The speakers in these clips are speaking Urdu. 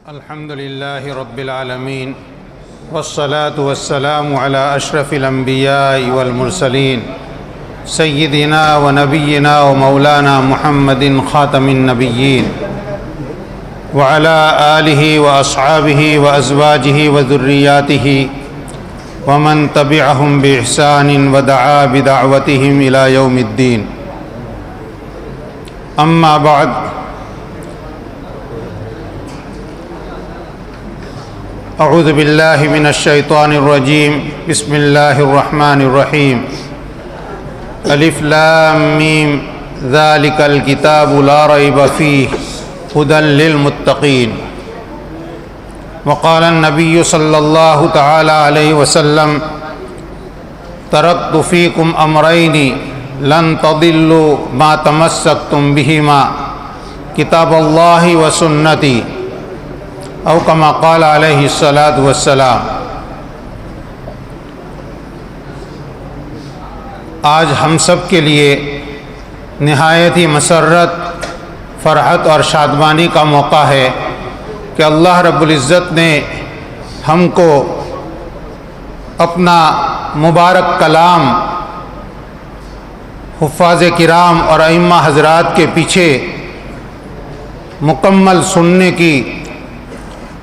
الحمد لله رب العالمين والصلاة والسلام على أشرف الأنبياء والمرسلين سيدنا ونبينا ومولانا محمد خاتم النبيين وعلى آله وأصحابه وأزواجه وذرياته ومن تبعهم بإحسان ودعا بدعوتهم إلى يوم الدين. أما بعد، اعوذ باللہ من الشیطان الرجیم، بسم اللہ الرحمن الرحیم. الف لام میم ذالک الکتاب لا ریب فیہ ھدی للمتقین. وقال النبی صلی اللہ تعالی علیہ وسلم: ترکت فیکم امرین لن تضلوا ما تمسکتم بہما کتاب اللہ وسنتی، او کما قال علیہ الصلاۃ والسلام. آج ہم سب کے لیے نہایت ہی مسرت، فرحت اور شادمانی کا موقع ہے کہ اللہ رب العزت نے ہم کو اپنا مبارک کلام حفاظ کرام اور ائمہ حضرات کے پیچھے مکمل سننے کی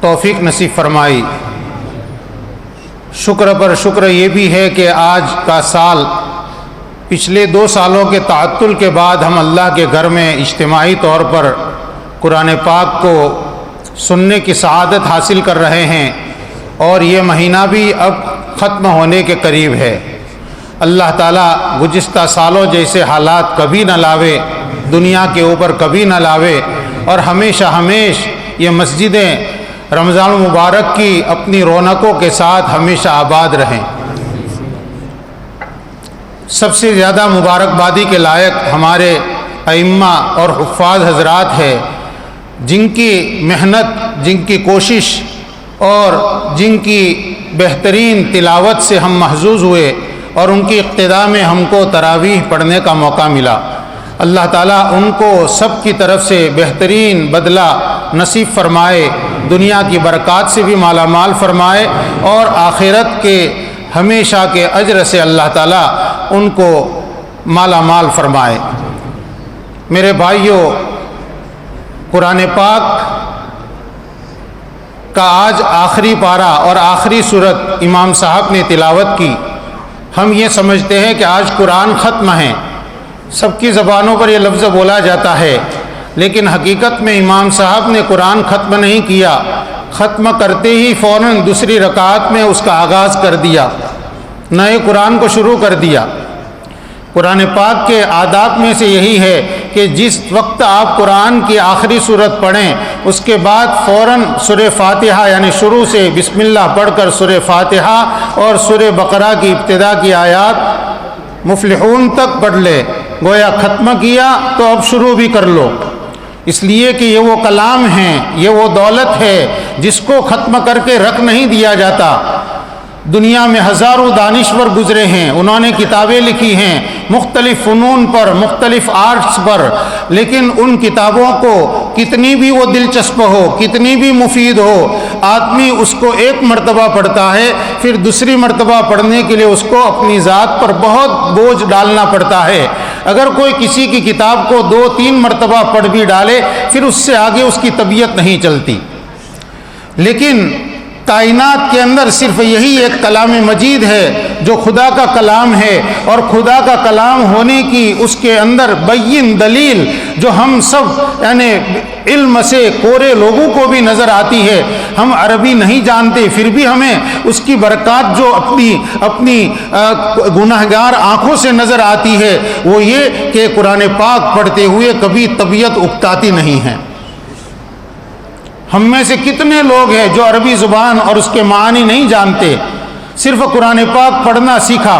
توفیق نصیب فرمائی. شکر پر شکر یہ بھی ہے کہ آج کا سال پچھلے 2 سالوں کے تعطل کے بعد ہم اللہ کے گھر میں اجتماعی طور پر قرآن پاک کو سننے کی سعادت حاصل کر رہے ہیں، اور یہ مہینہ بھی اب ختم ہونے کے قریب ہے. اللہ تعالیٰ گزشتہ سالوں جیسے حالات کبھی نہ لاوے، دنیا کے اوپر کبھی نہ لاوے، اور ہمیشہ یہ مسجدیں رمضان المبارک کی اپنی رونقوں کے ساتھ ہمیشہ آباد رہیں. سب سے زیادہ مبارکبادی کے لائق ہمارے ائمہ اور حفاظ حضرات ہیں، جن کی محنت، جن کی کوشش اور جن کی بہترین تلاوت سے ہم محظوظ ہوئے، اور ان کی اقتداء میں ہم کو تراویح پڑھنے کا موقع ملا. اللہ تعالیٰ ان کو سب کی طرف سے بہترین بدلہ نصیب فرمائے، دنیا کی برکات سے بھی مالا مال فرمائے، اور آخرت کے ہمیشہ کے اجر سے اللہ تعالیٰ ان کو مالا مال فرمائے. میرے بھائیوں، قرآن پاک کا آج آخری پارہ اور آخری سورت امام صاحب نے تلاوت کی. ہم یہ سمجھتے ہیں کہ آج قرآن ختم ہے، سب کی زبانوں پر یہ لفظ بولا جاتا ہے، لیکن حقیقت میں امام صاحب نے قرآن ختم نہیں کیا. ختم کرتے ہی فوراً دوسری رکعت میں اس کا آغاز کر دیا، نئے قرآن کو شروع کر دیا. قرآن پاک کے آداب میں سے یہی ہے کہ جس وقت آپ قرآن کی آخری صورت پڑھیں، اس کے بعد فوراً سورہ فاتحہ یعنی شروع سے بسم اللہ پڑھ کر سورہ فاتحہ اور سورہ بقرہ کی ابتدا کی آیات مفلحون تک پڑھ لے. گویا ختم کیا تو اب شروع بھی کر لو، اس لیے کہ یہ وہ کلام ہیں، یہ وہ دولت ہے جس کو ختم کر کے رکھ نہیں دیا جاتا. دنیا میں ہزاروں دانشور گزرے ہیں، انہوں نے کتابیں لکھی ہیں مختلف فنون پر، مختلف آرٹس پر، لیکن ان کتابوں کو کتنی بھی وہ دلچسپ ہو، کتنی بھی مفید ہو، آدمی اس کو ایک مرتبہ پڑھتا ہے، پھر دوسری مرتبہ پڑھنے کے لیے اس کو اپنی ذات پر بہت بوجھ ڈالنا پڑتا ہے. اگر کوئی کسی کی کتاب کو 2-3 مرتبہ پڑھ بھی ڈالے، پھر اس سے آگے اس کی طبیعت نہیں چلتی. لیکن کائنات کے اندر صرف یہی ایک کلام مجید ہے جو خدا کا کلام ہے، اور خدا کا کلام ہونے کی اس کے اندر بین دلیل جو ہم سب یعنی علم سے کورے لوگوں کو بھی نظر آتی ہے. ہم عربی نہیں جانتے، پھر بھی ہمیں اس کی برکات جو اپنی گناہگار آنکھوں سے نظر آتی ہے، وہ یہ کہ قرآن پاک پڑھتے ہوئے کبھی طبیعت اکتاتی نہیں ہے. ہم میں سے کتنے لوگ ہیں جو عربی زبان اور اس کے معنی نہیں جانتے، صرف قرآن پاک پڑھنا سیکھا،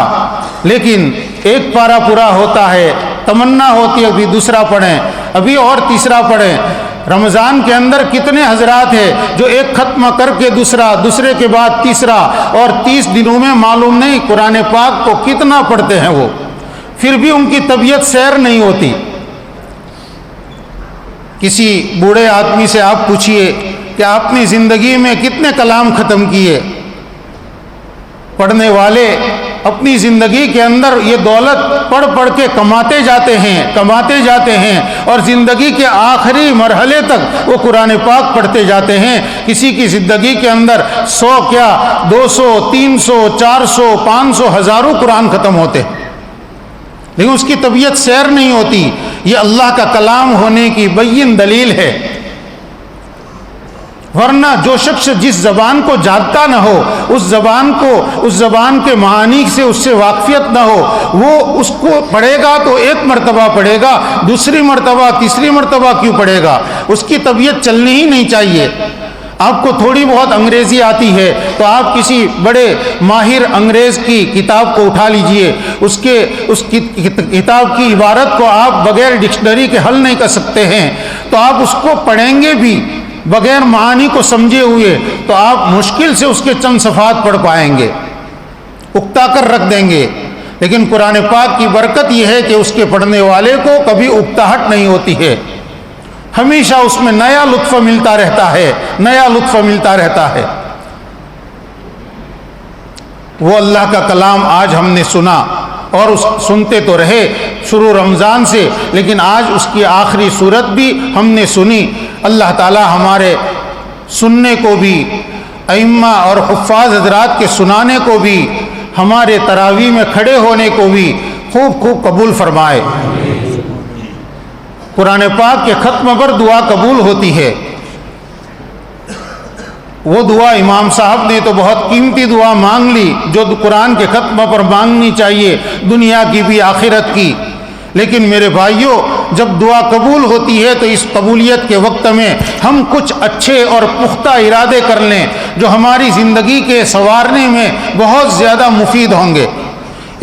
لیکن ایک پارہ پورا ہوتا ہے، تمنا ہوتی ہے ابھی دوسرا پڑھیں، ابھی اور تیسرا پڑھیں. رمضان کے اندر کتنے حضرات ہیں جو ایک ختم کر کے دوسرا، دوسرے کے بعد تیسرا، اور 30 دنوں میں معلوم نہیں قرآن پاک کو کتنا پڑھتے ہیں وہ، پھر بھی ان کی طبیعت سیر نہیں ہوتی. کسی بوڑھے آدمی سے آپ پوچھئے کہ آپ نے زندگی میں کتنے کلام ختم کیے. پڑھنے والے اپنی زندگی کے اندر یہ دولت پڑھ پڑھ کے کماتے جاتے ہیں اور زندگی کے آخری مرحلے تک وہ قرآن پاک پڑھتے جاتے ہیں. کسی کی زندگی کے اندر 100 کیا 200 300 400 500 ہزاروں قرآن ختم ہوتے ہیں، لیکن اس کی طبیعت سیر نہیں ہوتی. یہ اللہ کا کلام ہونے کی بین دلیل ہے. ورنہ جو شخص جس زبان کو جانتا نہ ہو، اس زبان کے معانی سے اس سے واقفیت نہ ہو، وہ اس کو پڑھے گا تو ایک مرتبہ پڑھے گا، دوسری مرتبہ تیسری مرتبہ کیوں پڑھے گا؟ اس کی طبیعت چلنی ہی نہیں چاہیے. آپ کو تھوڑی بہت انگریزی آتی ہے تو آپ کسی بڑے ماہر انگریز کی کتاب کو اٹھا لیجئے، اس کتاب کی عبارت کو آپ بغیر ڈکشنری کے حل نہیں کر سکتے ہیں، تو آپ اس کو پڑھیں گے بھی بغیر معانی کو سمجھے ہوئے تو آپ مشکل سے اس کے چند صفحات پڑھ پائیں گے، اکتا کر رکھ دیں گے. لیکن قرآن پاک کی برکت یہ ہے کہ اس کے پڑھنے والے کو کبھی اکتاہٹ نہیں ہوتی ہے، ہمیشہ اس میں نیا لطف ملتا رہتا ہے. وہ اللہ کا کلام آج ہم نے سنا اور سنتے تو رہے شروع رمضان سے، لیکن آج اس کی آخری صورت بھی ہم نے سنی. اللہ تعالی ہمارے سننے کو بھی، ائمہ اور حفاظ حضرات کے سنانے کو بھی، ہمارے تراویح میں کھڑے ہونے کو بھی خوب خوب قبول فرمائے. قرآن پاک کے ختم پر دعا قبول ہوتی ہے. وہ دعا امام صاحب نے تو بہت قیمتی دعا مانگ لی جو قرآن کے ختم پر مانگنی چاہیے، دنیا کی بھی آخرت کی. لیکن میرے بھائیوں، جب دعا قبول ہوتی ہے تو اس قبولیت کے وقت میں ہم کچھ اچھے اور پختہ ارادے کر لیں جو ہماری زندگی کے سنوارنے میں بہت زیادہ مفید ہوں گے.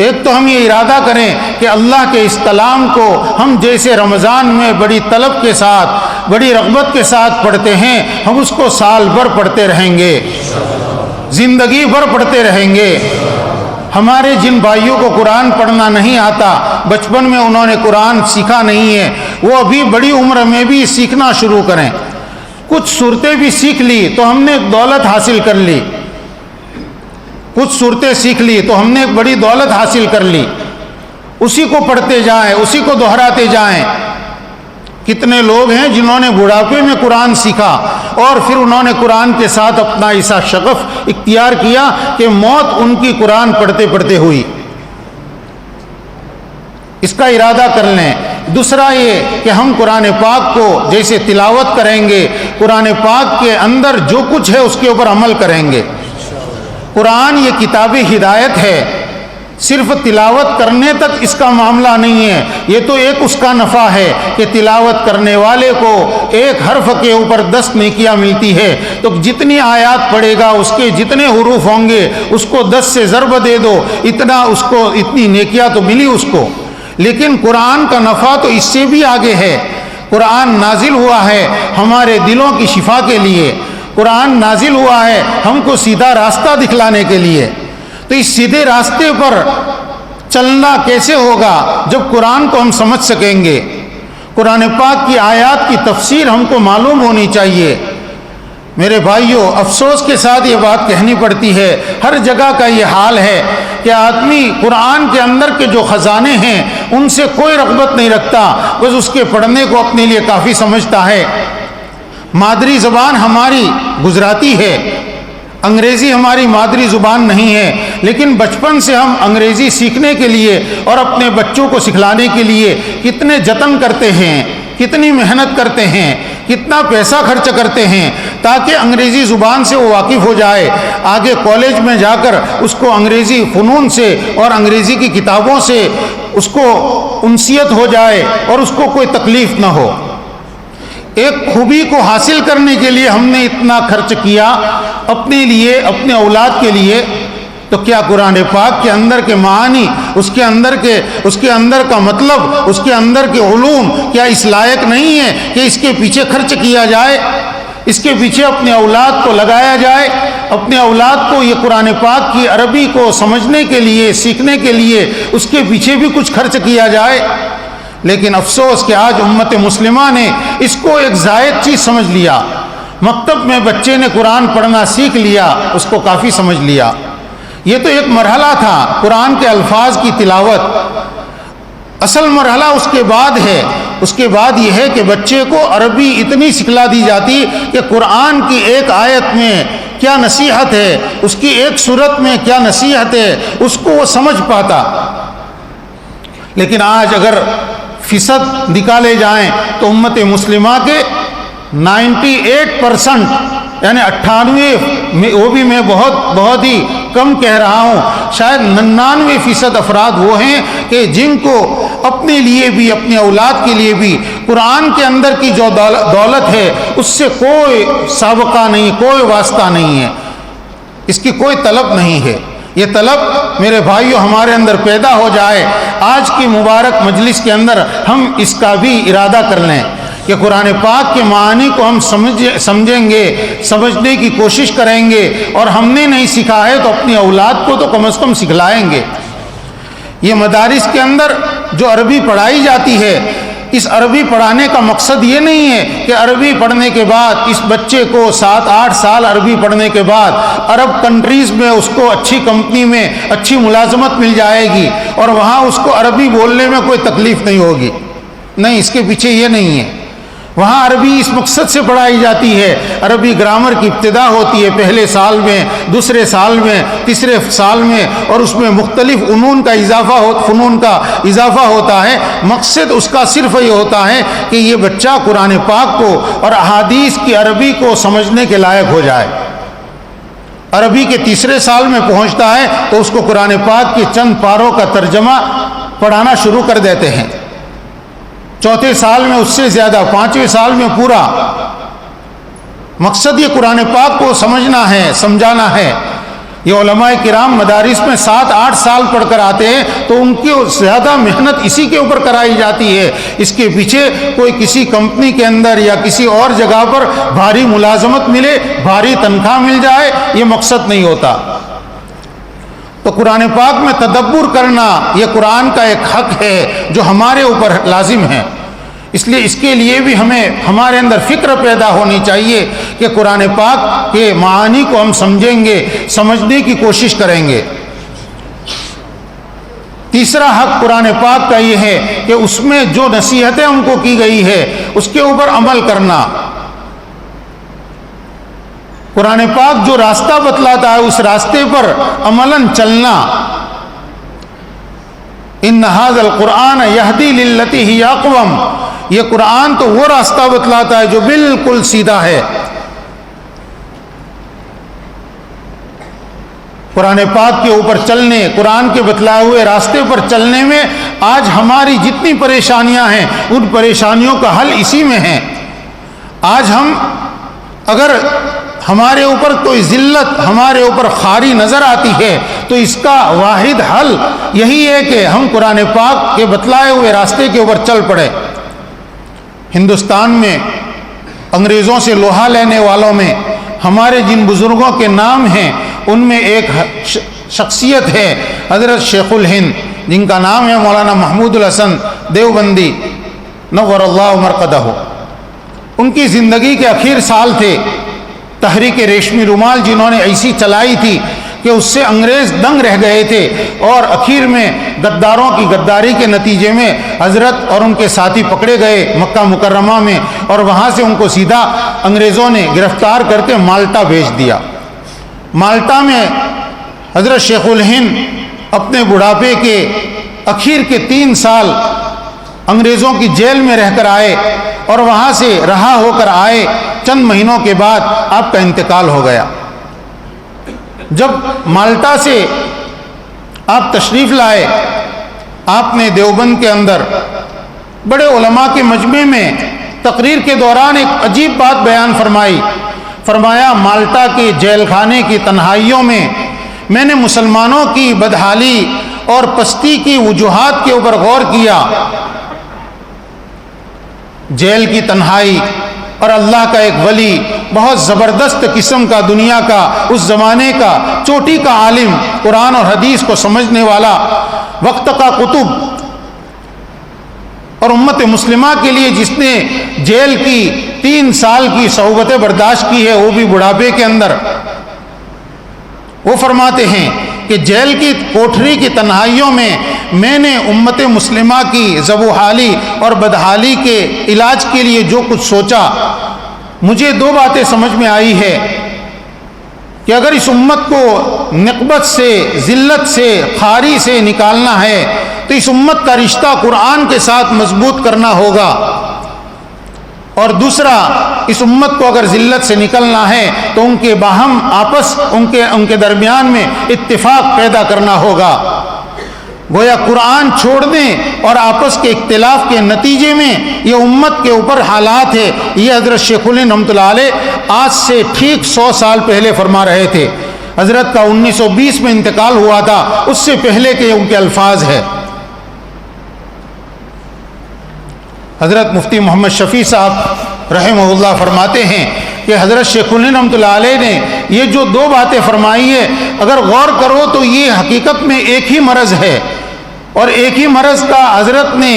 ایک تو ہم یہ ارادہ کریں کہ اللہ کے اس کلام کو ہم جیسے رمضان میں بڑی طلب کے ساتھ، بڑی رغبت کے ساتھ پڑھتے ہیں، ہم اس کو سال بھر پڑھتے رہیں گے، زندگی بھر پڑھتے رہیں گے. ہمارے جن بھائیوں کو قرآن پڑھنا نہیں آتا، بچپن میں انہوں نے قرآن سیکھا نہیں ہے، وہ ابھی بڑی عمر میں بھی سیکھنا شروع کریں. کچھ صورتیں بھی سیکھ لی تو ہم نے ایک دولت حاصل کر لی، کچھ صورتیں سیکھ لی تو ہم نے ایک بڑی دولت حاصل کر لی. اسی کو پڑھتے جائیں، اسی کو دہراتے جائیں. کتنے لوگ ہیں جنہوں نے بڑھاپے میں قرآن سیکھا اور پھر انہوں نے قرآن کے ساتھ اپنا ایسا شغف اختیار کیا کہ موت ان کی قرآن پڑھتے پڑھتے ہوئی. اس کا ارادہ کر لیں. دوسرا یہ کہ ہم قرآن پاک کو جیسے تلاوت کریں گے، قرآن پاک کے اندر جو کچھ ہے اس کے اوپر عمل کریں گے. قرآن یہ کتاب ہدایت ہے، صرف تلاوت کرنے تک اس کا معاملہ نہیں ہے. یہ تو ایک اس کا نفع ہے کہ تلاوت کرنے والے کو ایک حرف کے اوپر 10 نیکیاں ملتی ہے، تو جتنی آیات پڑھے گا اس کے جتنے حروف ہوں گے اس کو 10 سے ضرب دے دو، اتنی نیکیاں تو ملی اس کو. لیکن قرآن کا نفع تو اس سے بھی آگے ہے. قرآن نازل ہوا ہے ہمارے دلوں کی شفا کے لیے، قرآن نازل ہوا ہے ہم کو سیدھا راستہ دکھلانے کے لیے. تو اس سیدھے راستے پر چلنا کیسے ہوگا جب قرآن کو ہم سمجھ سکیں گے. قرآن پاک کی آیات کی تفسیر ہم کو معلوم ہونی چاہیے. میرے بھائیوں، افسوس کے ساتھ یہ بات کہنی پڑتی ہے، ہر جگہ کا یہ حال ہے کہ آدمی قرآن کے اندر کے جو خزانے ہیں ان سے کوئی رغبت نہیں رکھتا، بس اس کے پڑھنے کو اپنے لیے کافی سمجھتا ہے. مادری زبان ہماری گجراتی ہے، انگریزی ہماری مادری زبان نہیں ہے، لیکن بچپن سے ہم انگریزی سیکھنے کے لیے اور اپنے بچوں کو سکھلانے کے لیے کتنے جتن کرتے ہیں، کتنی محنت کرتے ہیں، کتنا پیسہ خرچ کرتے ہیں تاکہ انگریزی زبان سے وہ واقف ہو جائے. آگے کالج میں جا کر اس کو انگریزی فنون سے اور انگریزی کی کتابوں سے اس کو انسیت ہو جائے اور اس کو کوئی تکلیف نہ ہو. ایک خوبی کو حاصل کرنے کے لیے ہم نے اتنا خرچ کیا اپنے لیے، اپنے اولاد کے لیے، تو کیا قرآن پاک کے اندر کے معانی، اس کے اندر کا مطلب، اس کے اندر کے علوم کیا اس لائق نہیں ہے کہ اس کے پیچھے خرچ کیا جائے، اس کے پیچھے اپنے اولاد کو لگایا جائے، اپنے اولاد کو یہ قرآن پاک کی عربی کو سمجھنے کے لیے، سیکھنے کے لیے اس کے پیچھے بھی کچھ خرچ کیا جائے. لیکن افسوس کہ آج امت مسلمہ نے اس کو ایک زائد چیز سمجھ لیا. مکتب میں بچے نے قرآن پڑھنا سیکھ لیا، اس کو کافی سمجھ لیا۔ یہ تو ایک مرحلہ تھا قرآن کے الفاظ کی تلاوت، اصل مرحلہ اس کے بعد ہے۔ اس کے بعد یہ ہے کہ بچے کو عربی اتنی سکھلا دی جاتی کہ قرآن کی ایک آیت میں کیا نصیحت ہے، اس کی ایک سورت میں کیا نصیحت ہے، اس کو وہ سمجھ پاتا۔ لیکن آج اگر فیصد نکالے جائیں تو امت مسلمہ کے 98% یعنی 98، وہ بھی میں بہت ہی کم کہہ رہا ہوں، شاید 99% افراد وہ ہیں کہ جن کو اپنے لیے بھی اپنے اولاد کے لیے بھی قرآن کے اندر کی جو دولت ہے اس سے کوئی سابقہ نہیں، کوئی واسطہ نہیں ہے، اس کی کوئی طلب نہیں ہے۔ یہ طلب میرے بھائیوں ہمارے اندر پیدا ہو جائے، آج کی مبارک مجلس کے اندر ہم اس کا بھی ارادہ کر لیں کہ قرآن پاک کے معانی کو ہم سمجھیں گے، سمجھنے کی کوشش کریں گے، اور ہم نے نہیں سیکھا ہے تو اپنی اولاد کو تو کم از کم سکھلائیں گے۔ یہ مدارس کے اندر جو عربی پڑھائی جاتی ہے، اس عربی پڑھانے کا مقصد یہ نہیں ہے کہ عربی پڑھنے کے بعد اس بچے کو 7-8 سال عربی پڑھنے کے بعد عرب کنٹریز میں اس کو اچھی کمپنی میں اچھی ملازمت مل جائے گی اور وہاں اس کو عربی بولنے میں کوئی تکلیف نہیں ہوگی۔ نہیں، اس کے پیچھے یہ نہیں ہے۔ وہاں عربی اس مقصد سے پڑھائی جاتی ہے، عربی گرامر کی ابتدا ہوتی ہے پہلے سال میں، دوسرے سال میں، تیسرے سال میں، اور اس میں مختلف فنون کا اضافہ ہوتا ہے۔ مقصد اس کا صرف یہ ہوتا ہے کہ یہ بچہ قرآن پاک کو اور احادیث کی عربی کو سمجھنے کے لائق ہو جائے۔ عربی کے تیسرے سال میں پہنچتا ہے تو اس کو قرآن پاک کے چند پاروں کا ترجمہ پڑھانا شروع کر دیتے ہیں، چوتھے سال میں اس سے زیادہ، پانچویں سال میں پورا۔ مقصد یہ قرآن پاک کو سمجھنا ہے، سمجھانا ہے۔ یہ علماء کرام مدارس میں 7-8 سال پڑھ کر آتے ہیں تو ان کی زیادہ محنت اسی کے اوپر کرائی جاتی ہے۔ اس کے پیچھے کوئی کسی کمپنی کے اندر یا کسی اور جگہ پر بھاری ملازمت ملے، بھاری تنخواہ مل جائے، یہ مقصد نہیں ہوتا۔ تو قرآن پاک میں تدبر کرنا یہ قرآن کا ایک حق ہے جو ہمارے اوپر لازم ہے۔ اس لیے اس کے لیے بھی ہمارے اندر فکر پیدا ہونی چاہیے کہ قرآن پاک کے معانی کو ہم سمجھیں گے، سمجھنے کی کوشش کریں گے۔ تیسرا حق قرآن پاک کا یہ ہے کہ اس میں جو نصیحتیں ہم کو کی گئی ہے اس کے اوپر عمل کرنا۔ قرآن پاک جو راستہ بتلاتا ہے اس راستے پر عملاً چلنا۔ ان ھذا القرآن یہدی للتی ہی اقوم، یہ قرآن تو وہ راستہ بتلاتا ہے جو بالکل سیدھا ہے۔ قرآن پاک کے اوپر چلنے، قرآن کے بتلائے ہوئے راستے پر چلنے میں آج ہماری جتنی پریشانیاں ہیں ان پریشانیوں کا حل اسی میں ہے۔ آج ہم اگر ہمارے اوپر کوئی ذلت، ہمارے اوپر خاری نظر آتی ہے تو اس کا واحد حل یہی ہے کہ ہم قرآن پاک کے بتلائے ہوئے راستے کے اوپر چل پڑے۔ ہندوستان میں انگریزوں سے لوہا لینے والوں میں ہمارے جن بزرگوں کے نام ہیں ان میں ایک شخصیت ہے حضرت شیخ الہند، جن کا نام ہے مولانا محمود الحسن دیوبندی نور اللہ مرقدہ۔ ان کی زندگی کے آخر سال تھے۔ تحریک ریشمی رومال جنہوں نے ایسی چلائی تھی کہ اس سے انگریز دنگ رہ گئے تھے، اور اخیر میں غداروں کی غداری کے نتیجے میں حضرت اور ان کے ساتھی پکڑے گئے مکہ مکرمہ میں، اور وہاں سے ان کو سیدھا انگریزوں نے گرفتار کر کے مالٹا بھیج دیا۔ مالٹا میں حضرت شیخ الہند اپنے بڑھاپے کے اخیر کے 3 سال انگریزوں کی جیل میں رہ کر آئے، اور وہاں سے رہا ہو کر آئے۔ چند مہینوں کے بعد آپ کا انتقال ہو گیا۔ جب مالٹا سے آپ تشریف لائے، آپ نے دیوبند کے اندر بڑے علماء کے مجمع میں تقریر کے دوران ایک عجیب بات بیان فرمائی۔ فرمایا مالٹا کے جیل خانے کی تنہائیوں میں نے مسلمانوں کی بدحالی اور پستی کی وجوہات کے اوپر غور کیا۔ جیل کی تنہائی اور اللہ کا ایک ولی، بہت زبردست قسم کا، دنیا کا، اس زمانے کا چوٹی کا عالم، قرآن اور حدیث کو سمجھنے والا، وقت کا قطب، اور امت مسلمہ کے لیے جس نے جیل کی 3 سال کی صعوبتیں برداشت کی ہے، وہ بھی بڑھاپے کے اندر، وہ فرماتے ہیں کہ جیل کی کوٹھری کی تنہائیوں میں نے امت مسلمہ کی زبوحالی اور بدحالی کے علاج کے لیے جو کچھ سوچا، مجھے 2 باتیں سمجھ میں آئی ہے کہ اگر اس امت کو نقبت سے، ذلت سے، خواری سے نکالنا ہے تو اس امت کا رشتہ قرآن کے ساتھ مضبوط کرنا ہوگا، اور دوسرا، اس امت کو اگر ذلت سے نکلنا ہے تو ان کے باہم آپس، ان کے درمیان میں اتفاق پیدا کرنا ہوگا۔ گویا قرآن چھوڑنے اور آپس کے اختلاف کے نتیجے میں یہ امت کے اوپر حالات ہے۔ یہ حضرت شیخ الہند رحمۃ اللہ علیہ آج سے ٹھیک 100 سال پہلے فرما رہے تھے۔ حضرت کا 1920 میں انتقال ہوا تھا، اس سے پہلے کے ان کے الفاظ ہے۔ حضرت مفتی محمد شفیع صاحب رحمہ اللہ فرماتے ہیں کہ حضرت شیخ الہند رحمۃ اللہ علیہ نے یہ جو 2 باتیں فرمائی ہے، اگر غور کرو تو یہ حقیقت میں ایک ہی مرض ہے، اور ایک ہی مرض کا حضرت نے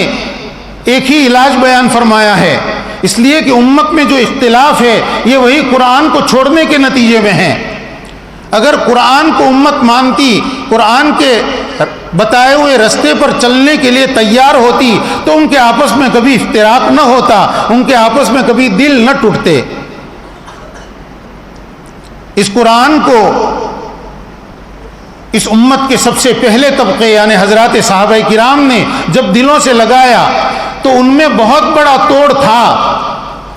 ایک ہی علاج بیان فرمایا ہے۔ اس لیے کہ امت میں جو اختلاف ہے یہ وہی قرآن کو چھوڑنے کے نتیجے میں ہے۔ اگر قرآن کو امت مانتی، قرآن کے بتائے ہوئے رستے پر چلنے کے لیے تیار ہوتی تو ان کے آپس میں کبھی افتراق نہ ہوتا، ان کے آپس میں کبھی دل نہ ٹوٹتے۔ اس قرآن کو اس امت کے سب سے پہلے طبقے یعنی حضرات صحابہ کرام نے جب دلوں سے لگایا تو ان میں بہت بڑا توڑ تھا،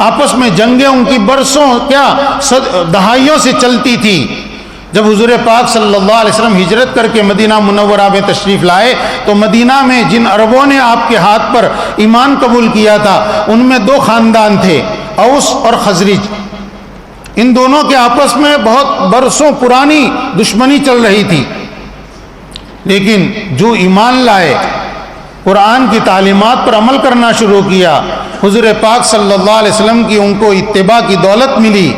آپس میں جنگیں ان کی برسوں دہائیوں سے چلتی تھی۔ جب حضور پاک صلی اللہ علیہ وسلم ہجرت کر کے مدینہ منورہ میں تشریف لائے تو مدینہ میں جن عربوں نے آپ کے ہاتھ پر ایمان قبول کیا تھا ان میں 2 خاندان تھے، اوس اور خزرج۔ ان دونوں کے آپس میں بہت برسوں پرانی دشمنی چل رہی تھی، لیکن جو ایمان لائے، قرآن کی تعلیمات پر عمل کرنا شروع کیا، حضور پاک صلی اللہ علیہ وسلم کی ان کو اتباع کی دولت ملی،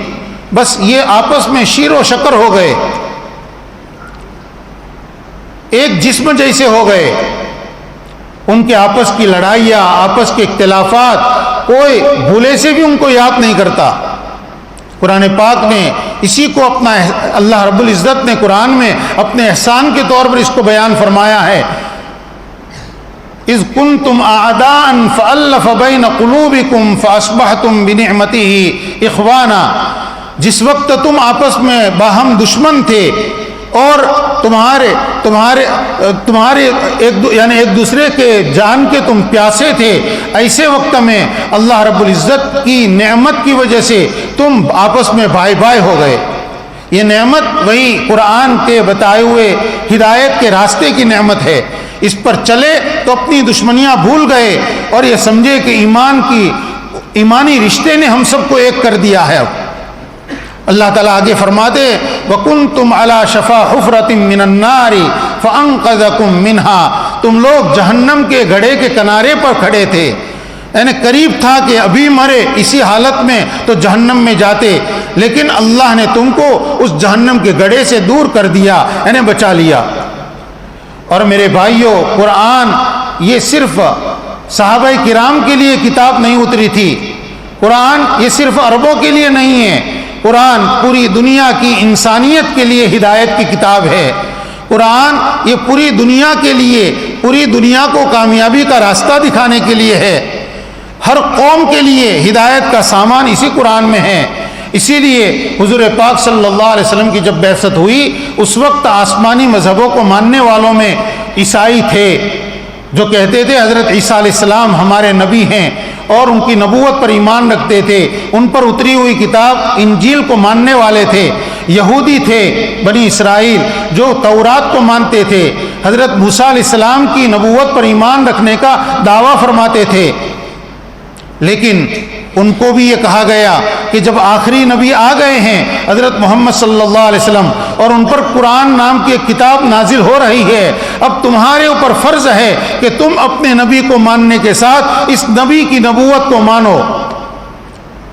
بس یہ آپس میں شیر و شکر ہو گئے، ایک جسم جیسے ہو گئے۔ ان کے آپس کی لڑائیاں، آپس کے اختلافات کوئی بھولے سے بھی ان کو یاد نہیں کرتا۔ قرآن پاک نے اسی کو اپنا، اللہ رب العزت نے قرآن میں اپنے احسان کے طور پر اس کو بیان فرمایا ہے، اذ کنتم اعداء فالف بین قلوبکم فاصبحتم بنعمتہ اخوانا، جس وقت تم آپس میں باہم دشمن تھے اور تمہارے ایک دوسرے کے جان کے تم پیاسے تھے، ایسے وقت میں اللہ رب العزت کی نعمت کی وجہ سے تم آپس میں بھائی بھائی ہو گئے۔ یہ نعمت وہی قرآن کے بتائے ہوئے ہدایت کے راستے کی نعمت ہے، اس پر چلے تو اپنی دشمنیاں بھول گئے اور یہ سمجھے کہ ایمانی رشتے نے ہم سب کو ایک کر دیا ہے۔ اب اللہ تعالیٰ آگے فرماتے وَكُنْتُمْ عَلَى شَفَا حُفْرَةٍ مِّنَ النَّارِ فَأَنْقَذَكُم مِّنْهَا، تم لوگ جہنم کے گڑھے کے کنارے پر کھڑے تھے، یعنی قریب تھا کہ ابھی مرے اسی حالت میں تو جہنم میں جاتے، لیکن اللہ نے تم کو اس جہنم کے گڑھے سے دور کر دیا، یعنی بچا لیا۔ اور میرے بھائیوں، قرآن یہ صرف صحابہ کرام کے لیے کتاب نہیں اتری تھی، قرآن یہ صرف عربوں کے لیے نہیں ہے، قرآن پوری دنیا کی انسانیت کے لیے ہدایت کی کتاب ہے۔ قرآن یہ پوری دنیا کے لیے، پوری دنیا کو کامیابی کا راستہ دکھانے کے لیے ہے۔ ہر قوم کے لیے ہدایت کا سامان اسی قرآن میں ہے۔ اسی لیے حضور پاک صلی اللہ علیہ وسلم کی جب بعثت ہوئی اس وقت آسمانی مذہبوں کو ماننے والوں میں عیسائی تھے جو کہتے تھے حضرت عیسیٰ علیہ السلام ہمارے نبی ہیں اور ان کی نبوت پر ایمان رکھتے تھے، ان پر اتری ہوئی کتاب انجیل کو ماننے والے تھے۔ یہودی تھے بنی اسرائیل جو تورات کو مانتے تھے، حضرت موسیٰ علیہ السلام کی نبوت پر ایمان رکھنے کا دعویٰ فرماتے تھے، لیکن ان کو بھی یہ کہا گیا کہ جب آخری نبی آ گئے ہیں حضرت محمد صلی اللہ علیہ وسلم اور ان پر قرآن نام کی ایک کتاب نازل ہو رہی ہے، اب تمہارے اوپر فرض ہے کہ تم اپنے نبی کو ماننے کے ساتھ اس نبی کی نبوت کو مانو۔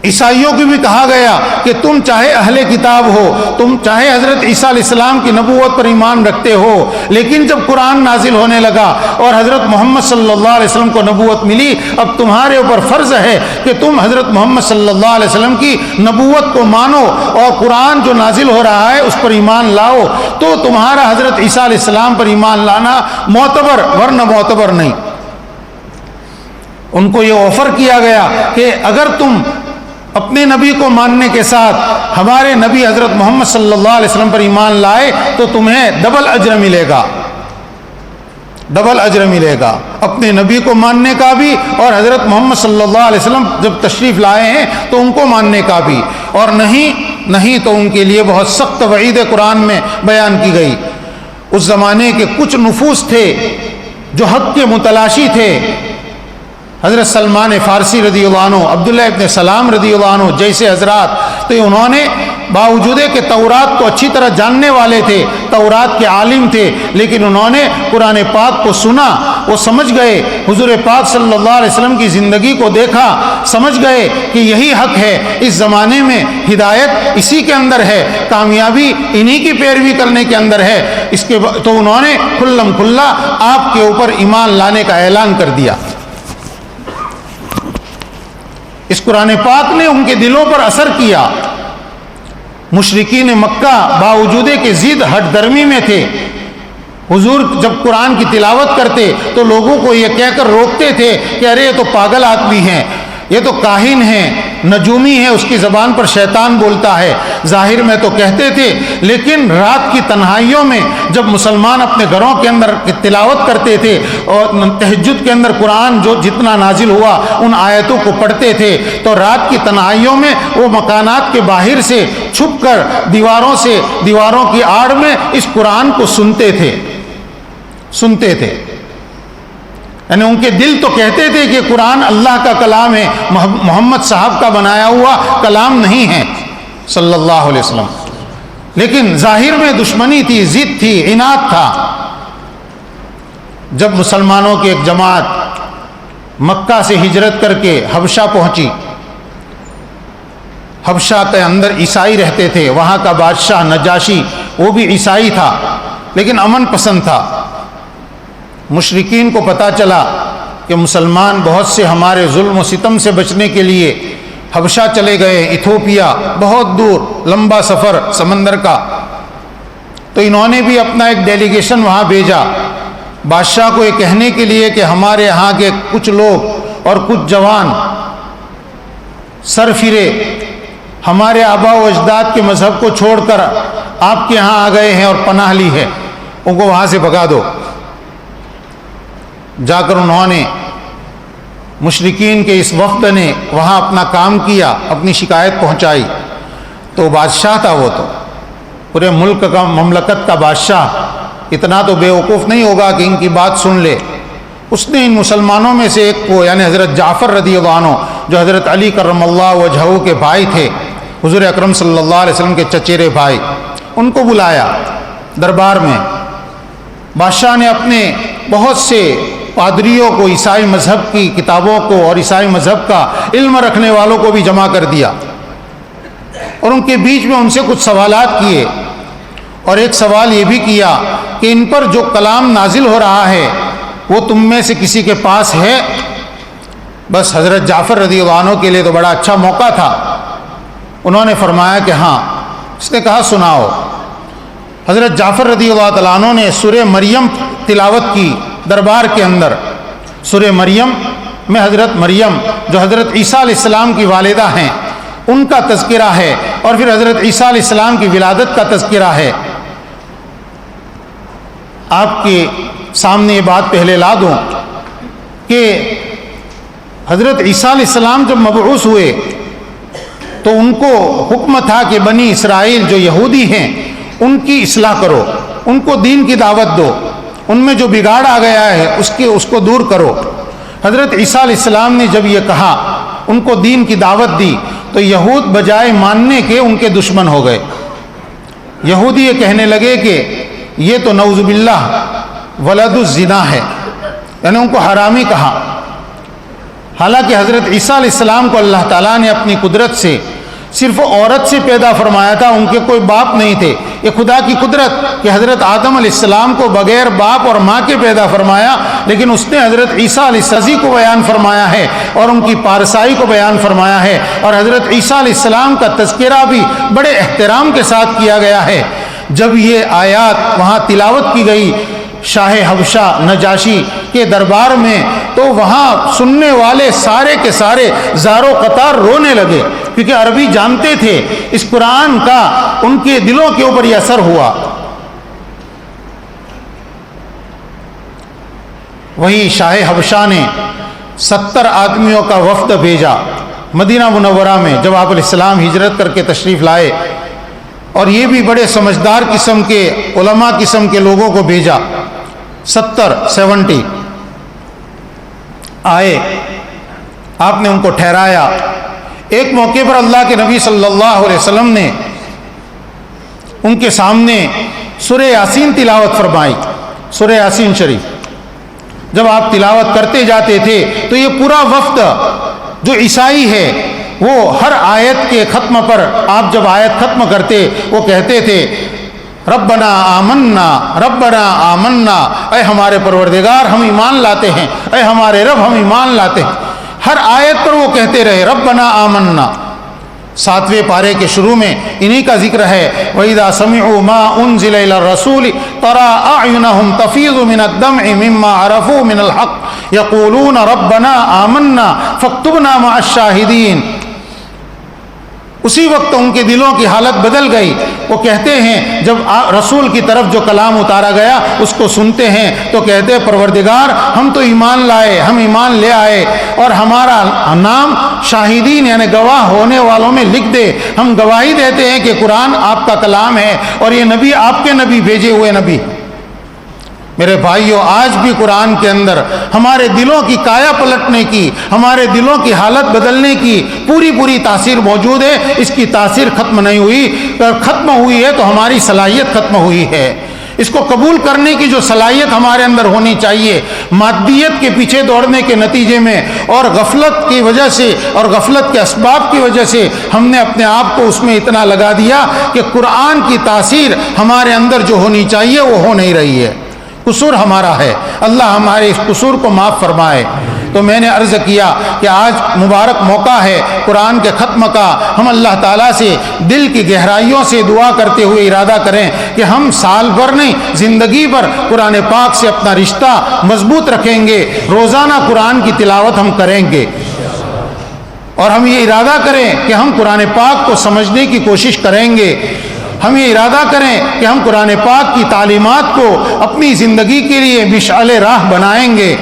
عیسائیوں کو بھی کہا گیا کہ تم چاہے اہل کتاب ہو، تم چاہے حضرت عیسیٰ علیہ السلام کی نبوت پر ایمان رکھتے ہو، لیکن جب قرآن نازل ہونے لگا اور حضرت محمد صلی اللہ علیہ وسلم کو نبوت ملی، اب تمہارے اوپر فرض ہے کہ تم حضرت محمد صلی اللہ علیہ وسلم کی نبوت کو مانو اور قرآن جو نازل ہو رہا ہے اس پر ایمان لاؤ، تو تمہارا حضرت عیسیٰ علیہ السلام پر ایمان لانا معتبر، ورنہ معتبر نہیں۔ ان کو یہ آفر کیا گیا کہ اگر تم اپنے نبی کو ماننے کے ساتھ ہمارے نبی حضرت محمد صلی اللہ علیہ وسلم پر ایمان لائے تو تمہیں ڈبل اجر ملے گا، ڈبل اجر ملے گا، اپنے نبی کو ماننے کا بھی اور حضرت محمد صلی اللہ علیہ وسلم جب تشریف لائے ہیں تو ان کو ماننے کا بھی، اور نہیں تو ان کے لیے بہت سخت وعید قرآن میں بیان کی گئی۔ اس زمانے کے کچھ نفوس تھے جو حق کے متلاشی تھے، حضرت سلمان فارسی رضی اللہ عنہ، عبداللہ ابن سلام رضی اللہ عنہ جیسے حضرات، تو انہوں نے باوجود کہ تورات کو اچھی طرح جاننے والے تھے، تورات کے عالم تھے، لیکن انہوں نے قرآن پاک کو سنا، وہ سمجھ گئے، حضور پاک صلی اللہ علیہ وسلم کی زندگی کو دیکھا، سمجھ گئے کہ یہی حق ہے، اس زمانے میں ہدایت اسی کے اندر ہے، کامیابی انہی کی پیروی کرنے کے اندر ہے، تو انہوں نے کھلم کھلا آپ کے اوپر ایمان لانے کا اعلان کر دیا۔ اس قرآن پاک نے ان کے دلوں پر اثر کیا۔ مشرکین مکہ باوجود کہ ضد ہٹ درمی میں تھے، حضور جب قرآن کی تلاوت کرتے تو لوگوں کو یہ کہہ کر روکتے تھے کہ ارے یہ تو پاگل آدمی ہیں، یہ تو کاہن ہیں، نجومی ہے، اس کی زبان پر شیطان بولتا ہے، ظاہر میں تو کہتے تھے، لیکن رات کی تنہائیوں میں جب مسلمان اپنے گھروں کے اندر تلاوت کرتے تھے اور تہجد کے اندر قرآن جو جتنا نازل ہوا ان آیتوں کو پڑھتے تھے، تو رات کی تنہائیوں میں وہ مکانات کے باہر سے چھپ کر دیواروں کی آڑ میں اس قرآن کو سنتے تھے، یعنی ان کے دل تو کہتے تھے کہ قرآن اللہ کا کلام ہے، محمد صاحب کا بنایا ہوا کلام نہیں ہے صلی اللہ علیہ وسلم، لیکن ظاہر میں دشمنی تھی، ضد تھی، عناد تھا۔ جب مسلمانوں کی ایک جماعت مکہ سے ہجرت کر کے حبشہ پہنچی، حبشہ کے اندر عیسائی رہتے تھے، وہاں کا بادشاہ نجاشی وہ بھی عیسائی تھا لیکن امن پسند تھا۔ مشرکین کو پتہ چلا کہ مسلمان بہت سے ہمارے ظلم و ستم سے بچنے کے لیے حبشہ چلے گئے، ایتھوپیا، بہت دور لمبا سفر سمندر کا، تو انہوں نے بھی اپنا ایک ڈیلیگیشن وہاں بھیجا بادشاہ کو یہ کہنے کے لیے کہ ہمارے یہاں کے کچھ لوگ اور کچھ جوان سر پھرے ہمارے آبا و اجداد کے مذہب کو چھوڑ کر آپ کے یہاں آ گئے ہیں اور پناہ لی ہے، ان کو وہاں سے بھگا دو۔ جا کر انہوں نے مشرکین کے اس وفد نے وہاں اپنا کام کیا، اپنی شکایت پہنچائی، تو بادشاہ تھا، وہ تو پورے ملک کا مملکت کا بادشاہ، اتنا تو بے وقوف نہیں ہوگا کہ ان کی بات سن لے۔ اس نے ان مسلمانوں میں سے ایک کو، یعنی حضرت جعفر رضی اللہ عنہ جو حضرت علی کرم اللہ وجہہ کے بھائی تھے، حضور اکرم صلی اللہ علیہ وسلم کے چچیرے بھائی، ان کو بلایا دربار میں۔ بادشاہ نے اپنے بہت سے پادریوں کو، عیسائی مذہب کی کتابوں کو اور عیسائی مذہب کا علم رکھنے والوں کو بھی جمع کر دیا، اور ان کے بیچ میں ان سے کچھ سوالات کیے، اور ایک سوال یہ بھی کیا کہ ان پر جو کلام نازل ہو رہا ہے وہ تم میں سے کسی کے پاس ہے؟ بس حضرت جعفر رضی اللہ عنہ کے لیے تو بڑا اچھا موقع تھا، انہوں نے فرمایا کہ ہاں۔ اس نے کہا سناؤ۔ حضرت جعفر رضی اللہ تعالیٰ عنہ نے سورہ مریم تلاوت کی دربار کے اندر۔ سورہ مریم میں حضرت مریم جو حضرت عیسیٰ علیہ السلام کی والدہ ہیں ان کا تذکرہ ہے، اور پھر حضرت عیسیٰ علیہ السلام کی ولادت کا تذکرہ ہے۔ آپ کے سامنے یہ بات پہلے لا دوں کہ حضرت عیسیٰ علیہ السلام جب مبعوث ہوئے تو ان کو حکم تھا کہ بنی اسرائیل جو یہودی ہیں ان کی اصلاح کرو، ان کو دین کی دعوت دو، ان میں جو بگاڑ آ گیا ہے اس کو دور کرو۔ حضرت عیسیٰ علیہ السلام نے جب یہ کہا، ان کو دین کی دعوت دی، تو یہود بجائے ماننے کے ان کے دشمن ہو گئے۔ یہودی یہ کہنے لگے کہ یہ تو نعوذ باللہ ولد الزنا ہے، یعنی ان کو حرامی کہا۔ حالانکہ حضرت عیسیٰ علیہ السلام کو اللہ تعالیٰ نے اپنی قدرت سے صرف عورت سے پیدا فرمایا تھا، ان کے کوئی باپ نہیں تھے۔ یہ خدا کی قدرت کہ حضرت آدم علیہ السلام کو بغیر باپ اور ماں کے پیدا فرمایا، لیکن اس نے حضرت عیسیٰ علیہ السلام کو بیان فرمایا ہے اور ان کی پارسائی کو بیان فرمایا ہے، اور حضرت عیسیٰ علیہ السلام کا تذکرہ بھی بڑے احترام کے ساتھ کیا گیا ہے۔ جب یہ آیات وہاں تلاوت کی گئی شاہ حبشہ نجاشی کے دربار میں، تو وہاں سننے والے سارے کے سارے زار و قطار رونے لگے، کیونکہ عربی جانتے تھے، اس قرآن کا ان کے دلوں کے اوپر یہ اثر ہوا۔ وہی شاہ حبشہ نے 70 آدمیوں کا وفد بھیجا مدینہ منورہ میں جب آپ علیہ السلام ہجرت کر کے تشریف لائے، اور یہ بھی بڑے سمجھدار قسم کے علماء قسم کے لوگوں کو بھیجا۔ 70 آئے، آپ نے ان کو ٹھہرایا۔ ایک موقع پر اللہ کے نبی صلی اللہ علیہ وسلم نے ان کے سامنے سورہ یاسین تلاوت فرمائی، سورہ یاسین شریف۔ جب آپ تلاوت کرتے جاتے تھے تو یہ پورا وفد جو عیسائی ہے وہ ہر آیت کے ختم پر آپ جب آیت ختم کرتے وہ کہتے تھے ربنا آمنا ربنا آمنا، اے ہمارے پروردگار ہم ایمان لاتے ہیں، اے ہمارے رب ہم ایمان لاتے ہیں۔ ہر آیت پر وہ کہتے رہے ربنا آمنا۔ 7ویں پارے کے شروع میں انہی کا ذکر ہے وَإِذَا سَمِعُوا مَا أُنزِلَ إِلَى الرَّسُولِ تَرَىٰ أَعْيُنَهُمْ تَفِيضُ مِنَ الدَّمْعِ مِمَّا عَرَفُوا مِنَ الْحَقِّ يَقُولُونَ رَبَّنَا آمَنَّا فَاكْتُبْنَا مَعَ الشَّاهِدِينَ۔ اسی وقت ان کے دلوں کی حالت بدل گئی۔ وہ کہتے ہیں جب رسول کی طرف جو کلام اتارا گیا اس کو سنتے ہیں تو کہتے ہیں پروردگار ہم تو ایمان لائے، ہم ایمان لے آئے، اور ہمارا نام شاہدین یعنی گواہ ہونے والوں میں لکھ دے۔ ہم گواہی دیتے ہیں کہ قرآن آپ کا کلام ہے اور یہ نبی آپ کے نبی بھیجے ہوئے نبی۔ میرے بھائیوں، آج بھی قرآن کے اندر ہمارے دلوں کی کایا پلٹنے کی، ہمارے دلوں کی حالت بدلنے کی پوری تاثیر موجود ہے۔ اس کی تاثیر ختم نہیں ہوئی، اگر ختم ہوئی ہے تو ہماری صلاحیت ختم ہوئی ہے۔ اس کو قبول کرنے کی جو صلاحیت ہمارے اندر ہونی چاہیے، مادیت کے پیچھے دوڑنے کے نتیجے میں اور غفلت کی وجہ سے اور غفلت کے اسباب کی وجہ سے ہم نے اپنے آپ کو اس میں اتنا لگا دیا کہ قرآن کی تاثیر ہمارے اندر جو ہونی چاہیے وہ ہو نہیں رہی ہے۔ قصور ہمارا ہے، اللہ ہمارے اس قصور کو معاف فرمائے۔ تو میں نے عرض کیا کہ آج مبارک موقع ہے قرآن کے ختم کا۔ ہم اللہ تعالیٰ سے دل کی گہرائیوں سے دعا کرتے ہوئے ارادہ کریں کہ ہم سال بھر نہیں زندگی بھر قرآن پاک سے اپنا رشتہ مضبوط رکھیں گے، روزانہ قرآن کی تلاوت ہم کریں گے، اور ہم یہ ارادہ کریں کہ ہم قرآن پاک کو سمجھنے کی کوشش کریں گے۔ ہم یہ ارادہ کریں کہ ہم قرآن پاک کی تعلیمات کو اپنی زندگی کے لیے مشعل راہ بنائیں گے۔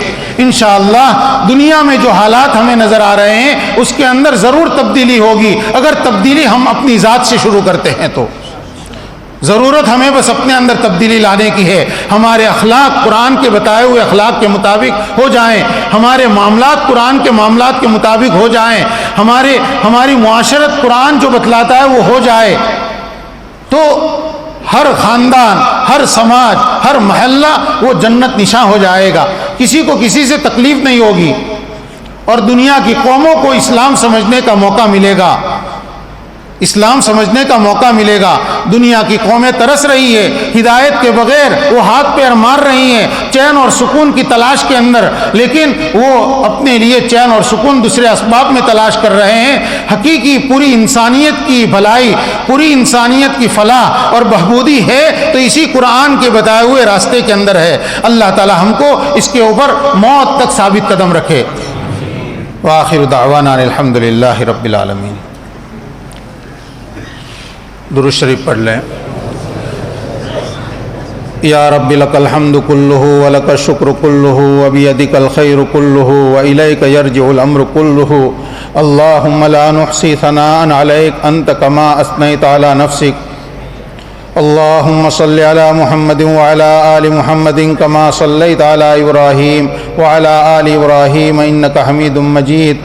انشاءاللہ دنیا میں جو حالات ہمیں نظر آ رہے ہیں اس کے اندر ضرور تبدیلی ہوگی، اگر تبدیلی ہم اپنی ذات سے شروع کرتے ہیں تو۔ ضرورت ہمیں بس اپنے اندر تبدیلی لانے کی ہے، ہمارے اخلاق قرآن کے بتائے ہوئے اخلاق کے مطابق ہو جائیں، ہمارے معاملات قرآن کے معاملات کے مطابق ہو جائیں، ہماری معاشرت قرآن جو بتلاتا ہے وہ ہو جائے، تو ہر خاندان، ہر سماج، ہر محلہ وہ جنت نشاں ہو جائے گا، کسی کو کسی سے تکلیف نہیں ہوگی، اور دنیا کی قوموں کو اسلام سمجھنے کا موقع ملے گا، اسلام سمجھنے کا موقع ملے گا۔ دنیا کی قومیں ترس رہی ہے، ہدایت کے بغیر وہ ہاتھ پیر مار رہی ہیں چین اور سکون کی تلاش کے اندر، لیکن وہ اپنے لیے چین اور سکون دوسرے اسباب میں تلاش کر رہے ہیں۔ حقیقی پوری انسانیت کی بھلائی، پوری انسانیت کی فلاح اور بہبودی ہے تو اسی قرآن کے بتائے ہوئے راستے کے اندر ہے۔ اللہ تعالی ہم کو اس کے اوپر موت تک ثابت قدم رکھے۔ وآخر دعوانا الحمدللہ رب العالمین۔ درود شریف پڑھ لیں۔ یا رب لک الحمد کلہ ولک الشکر کلہ وبیدک الخیر کلہ والیک یرجع الامر کلہ اللہم لا نحصی ثناء علیک انت کما اثنیت علی نفسک اللہم صل علی محمد وعلی آل محمد کما صلیت علی ابراہیم وعلی آل ابراہیم انک حمید مجید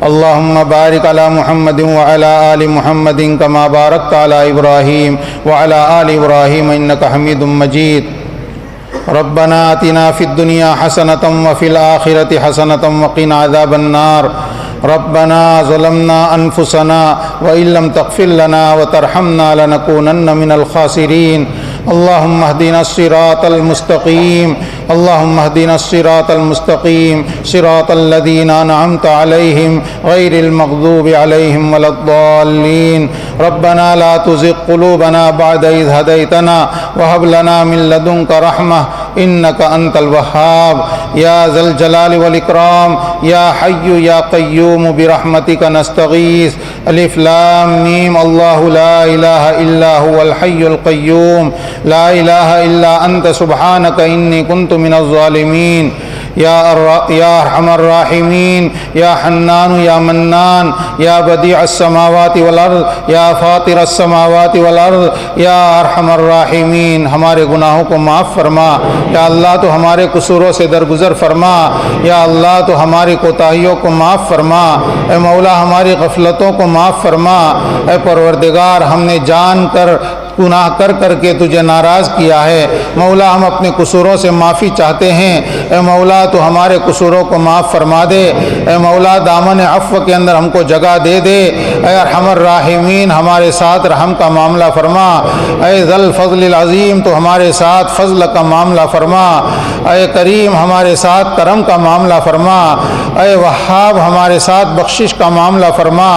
اللہم بارک علی محمد وعلی آل محمد کما بارکت علی ابراہیم وعلی آل ابراہیم انک حمید مجید ربنا آتنا فی الدنیا حسنة وفی الآخرة حسنة وقنا عذاب النار ربنا ظلمنا أنفسنا وإن لم تغفر لنا وترحمنا لنكونن من الخاسرين اللهم اهدنا الصراط المستقيم اللهم اهدنا الصراط المستقيم صراط الذين أنعمت عليهم غير المغضوب عليهم ولا الضالين ربنا لا تزغ قلوبنا بعد إذ هديتنا وهب لنا من لدنك رحمة إنك أنت الوهاب يا ذا الجلال والإكرام يا حي يا قيوم برحمتك نستغيث ألف لام ميم الله لا إله إلا هو الحي القيوم لا إله إلا أنت سبحانك إني كنت من الظالمين يا أرحم الراحمين يا حنان يا منان يا بديع السماوات والأرض يا فاطر السماوات والأرض يا أرحم الراحمين ہمارے گناہوں کو معاف فرما یا اللہ تو ہمارے قصوروں سے درگزر فرما یا اللہ تو ہماری کوتاہیوں کو معاف فرما اے مولا ہماری غفلتوں کو معاف فرما اے پروردگار ہم نے جان کر گناہ کر کر کے تجھے ناراض کیا ہے مولا ہم اپنے قصوروں سے معافی چاہتے ہیں اے مولا تو ہمارے قصوروں کو معاف فرما دے اے مولا دامن عفو کے اندر ہم کو جگہ دے دے اے ارحم الراحمین ہمارے ساتھ رحم کا معاملہ فرما اے ذی الفضل العظیم تو ہمارے ساتھ فضل کا معاملہ فرما اے کریم ہمارے ساتھ کرم کا معاملہ فرما اے وہاب ہمارے ساتھ بخشش کا معاملہ فرما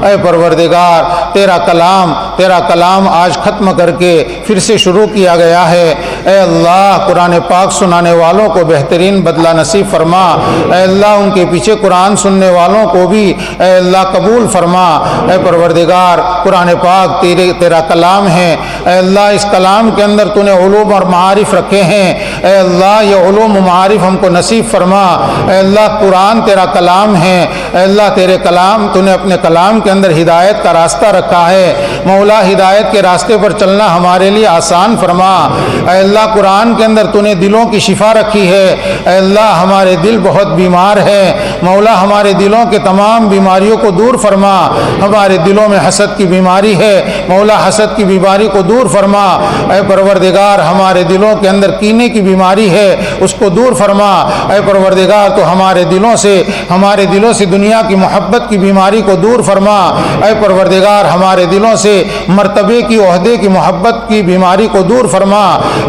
اے پروردگار تیرا کلام آج ختم کر کے پھر سے شروع کیا گیا ہے اے اللہ قرآن پاک سنانے والوں کو بہترین بدلہ نصیب فرما اے اللہ ان کے پیچھے قرآن سننے والوں کو بھی اے اللہ قبول فرما اے پروردگار قرآن پاک تیرا کلام ہے اے اللہ اس کلام کے اندر تو نے علوم اور معارف رکھے ہیں اے اللہ یہ علوم و معارف ہم کو نصیب فرما اے اللہ قرآن تیرا کلام ہے اے اللہ تیرے کلام تو نے اپنے کلام کے اندر ہدایت کا راستہ رکھا ہے مولا ہدایت کے راستے پر چلنا ہمارے لیے آسان فرما اے اللہ قرآن کے اندر تو نے دلوں کی شفا رکھی ہے اے اللہ ہمارے دل بہت بیمار ہے مولا ہمارے دلوں کے تمام بیماریوں کو دور فرما ہمارے دلوں میں حسد کی بیماری ہے مولا حسد کی بیماری کو دور فرما اے پروردگار ہمارے دلوں کے اندر کینے کی بیماری ہے اس کو دور فرما اے پروردگار تو ہمارے دلوں سے دنیا کی محبت کی بیماری کو دور فرما اے پروردگار ہمارے دلوں سے مرتبے کی عہدے کی محبت کی بیماری کو دور فرما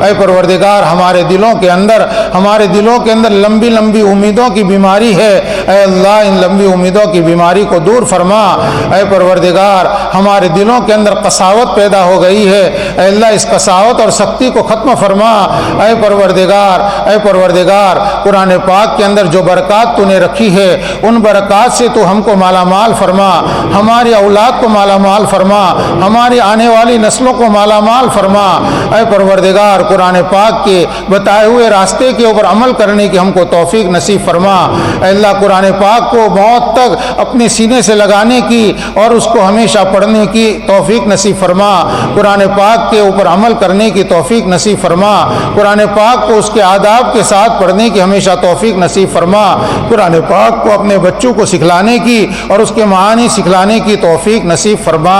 اے پروردگار ہمارے دلوں کے اندر لمبی امیدوں کی بیماری ہے اے اللہ ان لمبی امیدوں کی بیماری کو دور فرما اے پروردگار ہمارے دلوں کے اندر قساوت پیدا ہو گئی ہے اے اللہ اس قساوت اور سختی کو ختم فرما اے پروردگار قرآن پاک کے اندر جو برکات تو نے رکھی ہے ان برکات سے تو ہم کو مالا مال فرما ہماری اولاد کو مالا مال فرما ہماری آنے والی نسلوں کو مالا مال فرما اے پروردگار قرآن پاک کے بتائے ہوئے راستے کے اوپر عمل کرنے کی ہم کو توفیق نصیب فرما اے اللہ قرآن پاک کو موت تک اپنے سینے سے لگانے کی اور اس کو ہمیشہ پڑھنے کی توفیق نصیب فرما قرآن پاک کے اوپر عمل کرنے کی توفیق نصیب فرما قرآن پاک کو اس کے آداب کے ساتھ پڑھنے کی ہمیشہ توفیق نصیب فرما قرآن پاک کو اپنے بچوں کو سکھلانے کی اور اس کے معانی سکھلانے کی توفیق نصیب فرما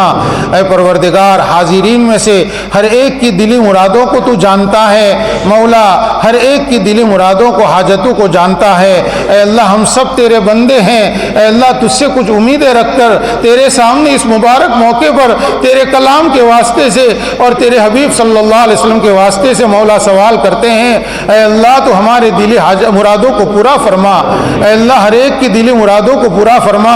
اے پروردگار حاضرین میں سے ہر ایک کی دلی مرادوں کو تو جانتا ہے مولا ہر ایک کی دلی مرادوں کو حاجتوں کو جانتا ہے اے اللہ ہم سب تیرے بندے ہیں اے اللہ تجھ سے کچھ امیدیں رکھ کر تیرے سامنے اس مبارک موقع پر تیرے کلام کے واسطے سے اور تیرے حبیب صلی اللہ علیہ وسلم کے واسطے سے مولا سوال کرتے ہیں اے اللہ تو ہمارے دلی مرادوں کو پورا فرما اے اللہ ہر ایک کی دلی مرادوں کو پورا فرما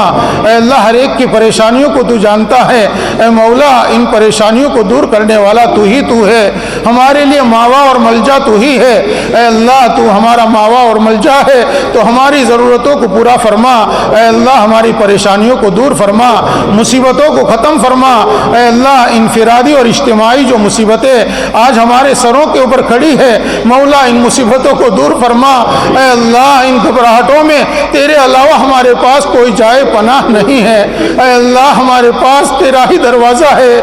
اے اللہ ہر ایک کی پریشانیوں کو تو جانتا ہے اے مولا ان پریشانیوں کو دور کرنے والا تو ہی تو ہے ہمارے لیے ماوا اور ملجا تو ہی ہے اے اللہ تو ہمارا ماوا اور ملجا ہے تو ہماری ضرورتوں کو پورا فرما اے اللہ ہماری پریشانیوں کو دور فرما مصیبتوں کو ختم فرما اے اللہ انفرادی اور اجتماعی جو مصیبتیں آج ہمارے سروں کے اوپر کھڑی ہے مولا ان مصیبتوں کو دور فرما اے اللہ ان گھبراہٹوں میں تیرے علاوہ ہمارے پاس کوئی جائے پناہ نہیں ہے اے اللہ ہمارے پاس تیرا ہی دروازہ ہے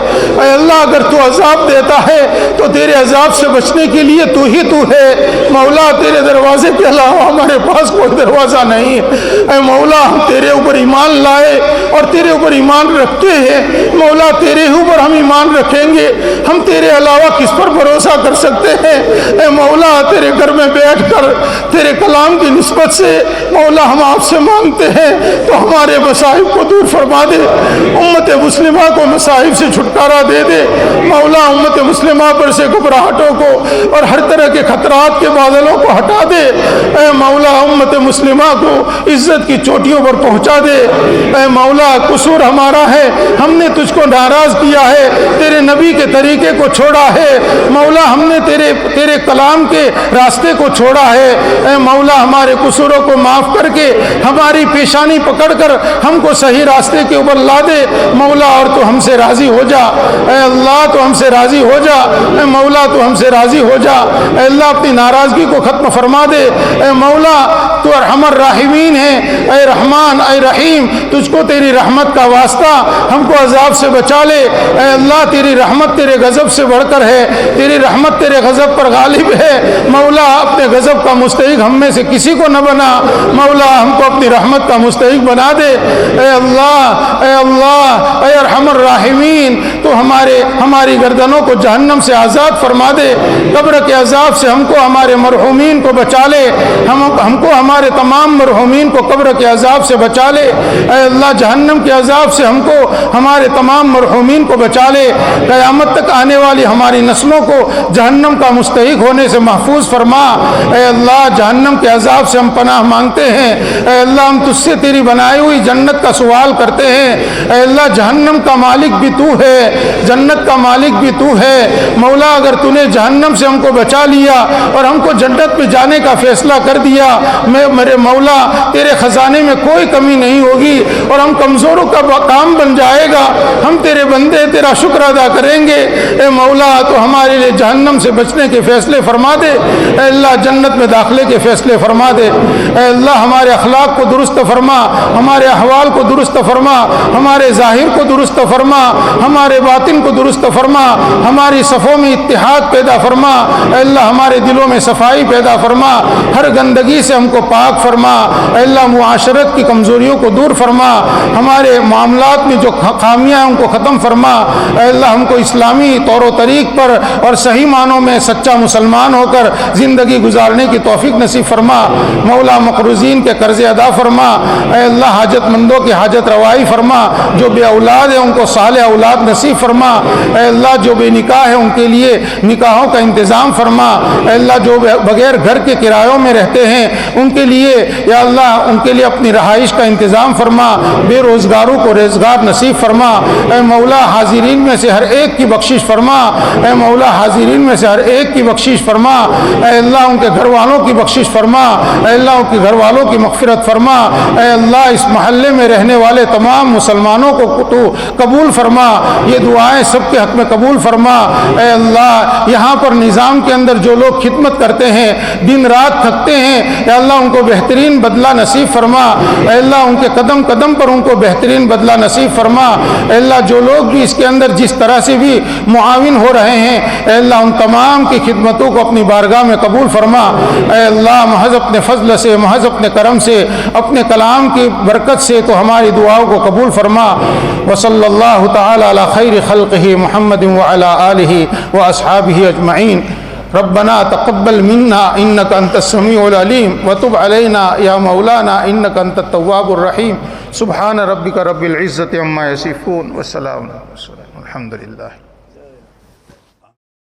اے اللہ اگر تو عذاب دیتا ہے تو تیرے عذاب سے بچنے کے لیے تو ہی تو ہے مولا تیرے دروازے کے علاوہ ہمارے پاس کوئی دروازہ نہیں ہے اے مولا ہم تیرے اوپر ایمان لائے اور تیرے اوپر ایمان رکھتے ہیں مولا تیرے اوپر ہم ایمان رکھیں گے ہم تیرے علاوہ کس پر بھروسہ کر سکتے ہیں؟ اے مولا تیرے گھر میں بیٹھ کر تیرے کلام کی نسبت سے مولا ہم آپ سے مانگتے ہیں تو ہمارے مصائب کو دور فرما دے، امت مسلمہ کو مصائب سے چھٹکارا دے دے مولا، امت مسلمہ پر سے گھبراہٹوں کو اور ہر طرح کے خطرات کے بادلوں کو ہٹا دے، اے مولا امت مسلمہ کو عزت کی چوٹیوں پر پہنچا دے۔ اے مولا قصور ہمارا ہے، ہم نے تجھ کو ناراض کیا ہے، تیرے نبی کے طریقے کو چھوڑا ہے مولا، ہم نے تیرے کلام کے راستے کو چھوڑا ہے، اے مولا ہمارے قصوروں کو معاف کر کے ہماری پیشانی پکڑ کر ہم کو صحیح راستے کے اوپر لا دے مولا، اور تو ہم سے راضی ہو جا، اے اللہ تو ہم سے راضی ہو جا، اے مولا تو ہم سے راضی ہو جا، اے اللہ اپنی ناراضگی کو ختم فرما دے، اے مولا تو ارحم الراحمین ہے، اے رحمان اے رحیم، تجھ کو تیری رحمت کا واسطہ ہم کو عذاب سے بچا لے، اے اللہ تیری رحمت تیرے غضب سے بڑھ کر ہے، تیری رحمت تیرے غضب پر غالب ہے مولا، اپنے غضب کا مستحق ہم میں سے کسی کو نہ بنا مولا، ہم کو اپنی رحمت کا مستحق بنا دے، اے اللہ اے اللہ اے ارحم الراحمین، تو ہماری گردنوں کو جہنم سے آزاد فرما دے، قبر کے عذاب سے ہم کو ہمارے مرحومین کو بچا لے، ہم کو ہمارے تمام مرحومین کو قبر کے عذاب سے بچا لے، اے اللہ جہنم کے عذاب سے ہم کو ہمارے تمام مرحومین کو بچا لے، قیامت تک آنے والی ہماری نسلوں کو جہنم کا مستحق ہونے سے محفوظ فرما، اے اللہ جہنم کے عذاب سے ہم پناہ مانگتے ہیں، اے اللہ ہم تجھ سے تیری بنائی ہوئی جنت کا سوال کرتے ہیں، اے اللہ جہنم کا مالک بھی تو ہے، جنت کا مالک بھی تو ہے مولا، اگر تو نے جہنم سے ہم کو بچا لیا اور ہم کو جنت میں جانے کا فیصلہ کر دیا، میرے مولا تیرے خزانے میں کوئی کمی نہیں ہوگی اور ہم کمزوروں کا کام بن جائے گا، ہم تیرے بندے تیرا شکر ادا کریں گے، اے مولا تو ہمارے لیے جہنم سے بچنے کے فیصلے فرما دے، اے اللہ جنت میں داخلے کے فیصلے فرما دے، اے اللہ ہمارے اخلاق کو درست فرما، ہمارے احوال کو درست فرما، ہمارے ظاہر کو درست فرما، ہمارے باطن کو درست فرما، ہماری صفوں میں اتحاد پیدا فرما، اے اللہ ہمارے دلوں میں صفائی پیدا فرما، ہر گندگی سے ہم کو پاک فرما، اے اللہ معاشرت کی کمزوریوں کو دور فرما، ہمارے معاملات میں جو خامیاں ہیں ان کو ختم فرما، اے اللہ ہم کو اسلامی طور و طریق پر اور صحیح معنوں میں سچا مسلمان ہو کر زندگی گزارنے کی توفیق نصیب فرما، مولا مقروضین کے قرض ادا فرما، اے اللہ حاجت مندوں کی حاجت روائی فرما، جو بے اولاد ہیں ان کو صالح اولاد نصیب فرما، اے اللہ جو بے نکاح ہے ان کے لیے نکاحوں کا انتظام فرما، اے اللہ جو بغیر گھر کے کرایوں میں رہتے ہیں ان کے لیے یا اللہ ان کے لیے اپنی رہائش کا انتظام فرما، بے روزگاروں کو روزگار نصیب فرما، اے مولا حاضرین میں سے ہر ایک کی بخشش فرما، اے مولا حاضرین میں سے ہر ایک کی بخشش فرما، اے اللہ ان کے گھر والوں کی بخشش فرما، اے اللہ ان کے گھر والوں کی مغفرت فرما، اے اللہ اس محلے میں رہنے والے تمام مسلمانوں کو تو قبول فرما، یہ دعائیں سب کے حق میں قبول فرما، اے اللہ یہاں پر نظام کے اندر جو لوگ خدمت کرتے ہیں دن رات تھکتے ہیں، اے اللہ ان کو بہترین بدلہ نصیب فرما، اے اللہ ان کے قدم قدم پر ان کو بہترین بدلہ نصیب فرما، اے اللہ جو لوگ بھی اس کے اندر جس طرح سے بھی معاون ہو رہے ہیں اے اللہ ان تمام کی خدمتوں کو اپنی بارگاہ میں قبول فرما، اے اللہ محض اپنے فضل سے محض اپنے کرم سے اپنے کلام کی برکت سے تو ہماری دعاؤں کو قبول فرما، وصلی اللہ تعالی علی خیر خلقہ محمد وعلی آلہ واصحابہ اجمعین، ربنا تقبل منا انك انت السميع العليم وتب علينا يا مولانا انك انت التواب الرحيم، سبحان ربك رب العزة عما يصفون والسلام على المرسلين والحمد لله.